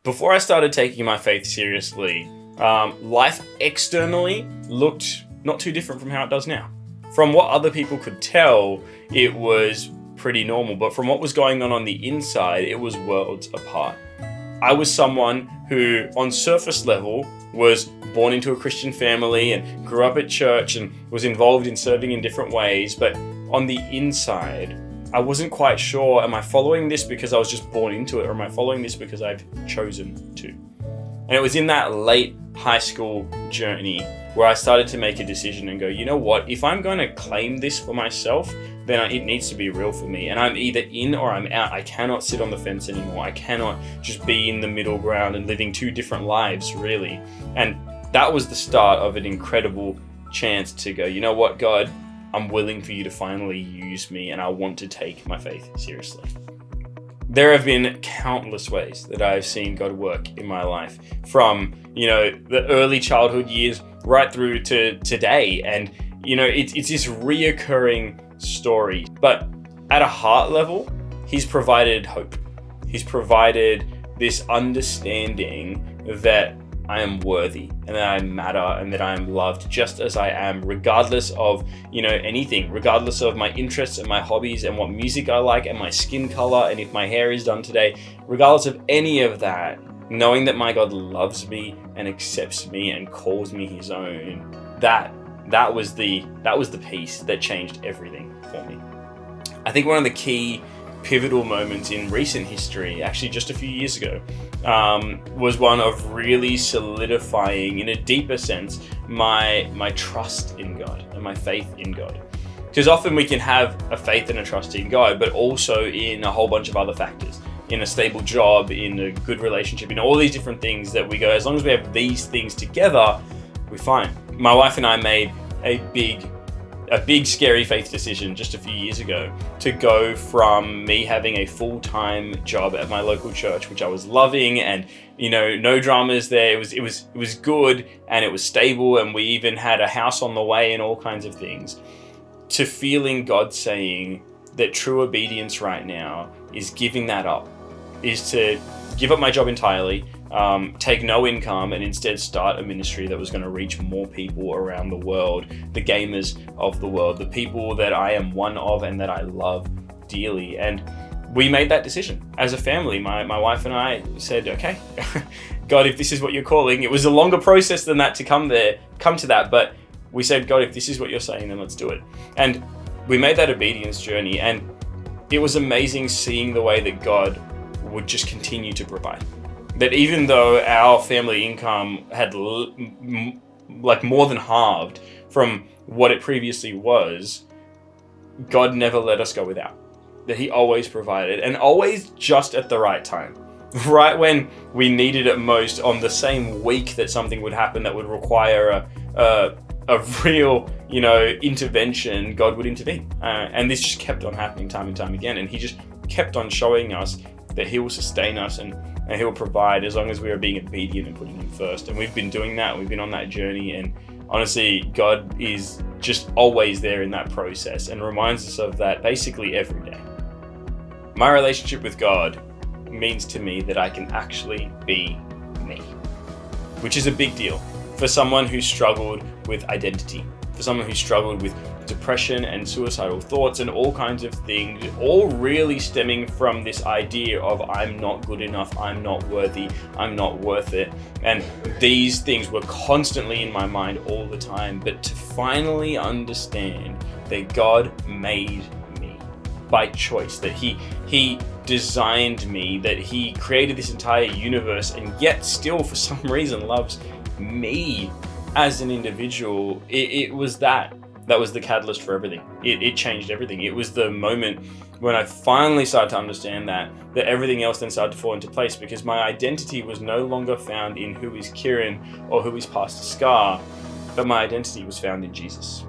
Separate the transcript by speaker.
Speaker 1: Before I started taking my faith seriously, life externally looked not too different from how it does now. From what other people could tell, it was pretty normal, but from what was going on the inside, it was worlds apart. I was someone who, on surface level, was born into a Christian family and grew up at church and was involved in serving in different ways, but on the inside, I wasn't quite sure, am I following this because I was just born into it, or am I following this because I've chosen to? And it was in that late high school journey where I started to make a decision and go, you know what, if I'm going to claim this for myself, then it needs to be real for me. And I'm either in or I'm out. I cannot sit on the fence anymore. I cannot just be in the middle ground and living two different lives, really. And that was the start of an incredible chance to go, you know what, God, I'm willing for you to finally use me, and I want to take my faith seriously. There have been countless ways that I've seen God work in my life, from, the early childhood years right through to today. And, it's this reoccurring story. But at a heart level, He's provided hope. He's provided this understanding that I am worthy and that I matter and that I am loved just as I am, regardless of, anything, regardless of my interests and my hobbies and what music I like and my skin color and if my hair is done today, regardless of any of that, knowing that my God loves me and accepts me and calls me His own, that was the piece that changed everything for me. I think one of the key pivotal moments in recent history, actually just a few years ago, was one of really solidifying, in a deeper sense, my trust in God and my faith in God. Because often we can have a faith and a trust in God, but also in a whole bunch of other factors, in a stable job, in a good relationship, in all these different things that we go, as long as we have these things together, we're fine. My wife and I made a big scary faith decision just a few years ago to go from me having a full-time job at my local church, which I was loving, and no dramas there. It was good and it was stable, and we even had a house on the way and all kinds of things, to feeling God saying that true obedience right now is giving that up, is to give up my job entirely, take no income, and instead start a ministry that was going to reach more people around the world, the gamers of the world, the people that I am one of and that I love dearly. And we made that decision as a family. My wife and I said, okay, God, if this is what you're calling, it was a longer process than that to come to that, but we said, God, if this is what you're saying, then let's do it. And we made that obedience journey, and it was amazing seeing the way that God would just continue to provide. That even though our family income had more than halved from what it previously was, God never let us go without. That He always provided, and always just at the right time. Right when we needed it most, on the same week that something would happen that would require a real, intervention, God would intervene. And this just kept on happening time and time again. And He just kept on showing us that He will sustain us and He will provide as long as we are being obedient and putting Him first. And we've been doing that. We've been on that journey. And honestly, God is just always there in that process and reminds us of that basically every day. My relationship with God means to me that I can actually be me, which is a big deal for someone who struggled with identity, for someone who struggled with depression and suicidal thoughts and all kinds of things, all really stemming from this idea of I'm not good enough, I'm not worthy, I'm not worth it. And these things were constantly in my mind all the time. But to finally understand that God made me by choice, that He designed me, that He created this entire universe, and yet still for some reason loves me as an individual, it was that was the catalyst for everything. It changed everything. It was the moment when I finally started to understand that everything else then started to fall into place, because my identity was no longer found in who is Kieran or who is PastorSkar, but my identity was found in Jesus.